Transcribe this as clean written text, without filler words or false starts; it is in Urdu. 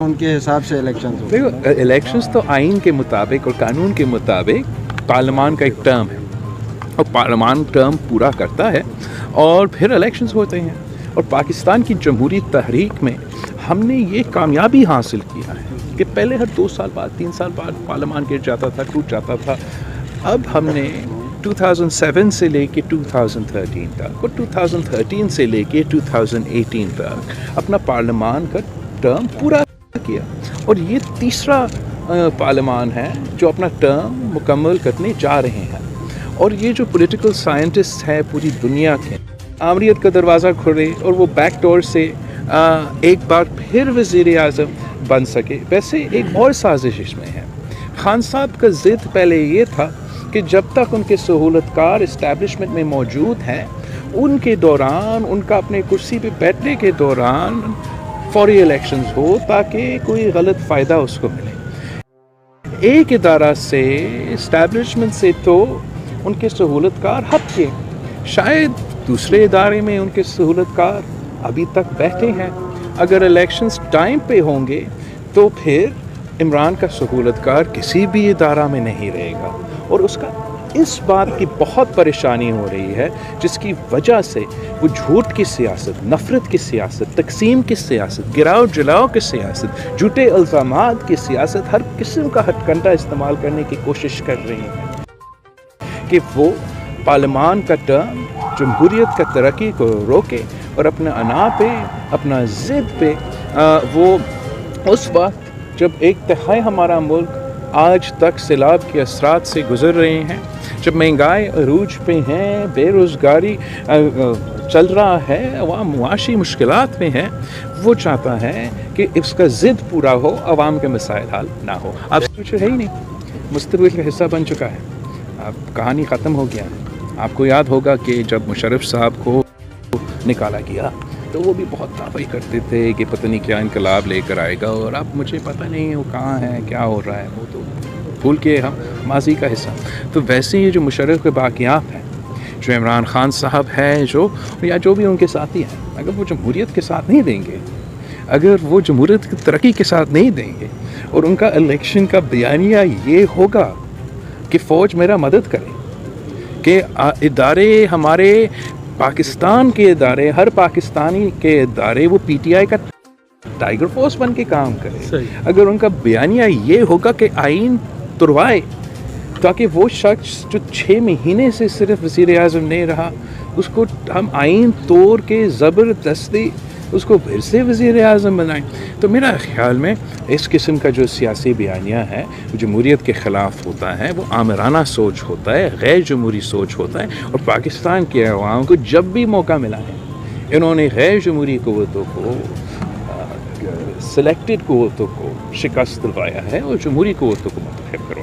ان کے حساب سے الیکشن دیکھو الیکشنز تو آئین کے مطابق اور قانون کے مطابق پارلیمان کا ایک ٹرم ہے اور پارلیمان ٹرم پورا کرتا ہے اور پھر الیکشنز ہوتے ہیں. اور پاکستان کی جمہوری تحریک میں ہم نے یہ کامیابی حاصل کیا ہے کہ پہلے ہر 2 سال بعد 3 سال بعد پارلیمان گر جاتا تھا، ٹوٹ جاتا تھا. اب ہم نے 2007 سے لے کے 2013 تک اور 2013 سے لے کے 2018 تک اپنا پارلیمان کا ٹرم پورا کیا اور یہ تیسرا پارلیمان ہے جو اپنا ٹرم مکمل کرنے جا رہے ہیں. اور یہ جو پولیٹیکل سائنٹسٹ ہیں پوری دنیا کے آمریت کا دروازہ کھولے اور وہ بیک ڈور سے ایک بار پھر وزیر اعظم بن سکے، ویسے ایک اور سازش اس میں ہے. خان صاحب کا ضد پہلے یہ تھا کہ جب تک ان کے سہولت کار اسٹیبلشمنٹ میں موجود ہیں ان کے دوران ان کا اپنے کرسی پہ بیٹھنے کے دوران فوری الیکشنز ہو تاکہ کوئی غلط فائدہ اس کو ملے. ایک ادارہ سے اسٹیبلشمنٹ سے تو ان کے سہولت کار ہٹ کے شاید دوسرے ادارے میں ان کے سہولت کار ابھی تک بیٹھے ہیں. اگر الیکشنز ٹائم پہ ہوں گے تو پھر عمران کا سہولت کار کسی بھی ادارہ میں نہیں رہے گا اور اس کا اس بات کی بہت پریشانی ہو رہی ہے جس کی وجہ سے وہ جھوٹ کی سیاست، نفرت کی سیاست، تقسیم کی سیاست، گراؤ جلاؤ کی سیاست، جھوٹے الزامات کی سیاست، ہر قسم کا ہتھ کنڈا استعمال کرنے کی کوشش کر رہی ہیں کہ وہ پارلیمان کا ٹرم جمہوریت کا ترقی کو روکے اور اپنا انا پہ اپنا ضد پہ وہ اس وقت جب 1/3 ہمارا ملک آج تک سیلاب کے اثرات سے گزر رہے ہیں، جب مہنگائی عروج پہ ہیں، بے روزگاری چل رہا ہے، عوام معاشی مشکلات میں ہے، وہ چاہتا ہے کہ اس کا ضد پورا ہو، عوام کے مسائل حل نہ ہو. اب فیوچر ہے ہی نہیں، مستقبل کا حصہ بن چکا ہے، اب کہانی ختم ہو گیا. آپ کو یاد ہوگا کہ جب مشرف صاحب کو نکالا گیا تو وہ بھی بہت دعوی کرتے تھے کہ پتہ نہیں کیا انقلاب لے کر آئے گا، اور اب مجھے پتہ نہیں وہ کہاں ہے، کیا ہو رہا ہے، وہ تو بھول کے ہم ماضی کا حصہ. تو ویسے ہی جو مشرف کے باقیات ہیں، جو عمران خان صاحب ہیں یا جو بھی ان کے ساتھی ہیں، اگر وہ جمہوریت کے ساتھ نہیں دیں گے، اگر وہ جمہوریت کی ترقی کے ساتھ نہیں دیں گے اور ان کا الیکشن کا بیانیہ یہ ہوگا کہ فوج میرا مدد کرے، کہ ادارے ہمارے پاکستان کے ادارے، ہر پاکستانی کے ادارے وہ پی ٹی آئی کا ٹائیگر فورس بن کے کام کرے، اگر ان کا بیانیہ یہ ہوگا کہ آئین تروائے تاکہ وہ شخص جو 6 مہینے سے صرف وزیر اعظم نہیں رہا اس کو ہم آئین توڑ کے زبردستی اس کو پھر سے وزیر اعظم بنائیں. تو میرا خیال میں اس قسم کا جو سیاسی بیانیہ ہے وہ جمہوریت کے خلاف ہوتا ہے، وہ آمرانہ سوچ ہوتا ہے، غیر جمہوری سوچ ہوتا ہے. اور پاکستان کے عوام کو جب بھی موقع ملا ہے انہوں نے غیر جمہوری قوتوں کو، سلیکٹڈ قوتوں کو شکست دلوایا ہے اور جمہوری قوتوں کو منتخب کروایا.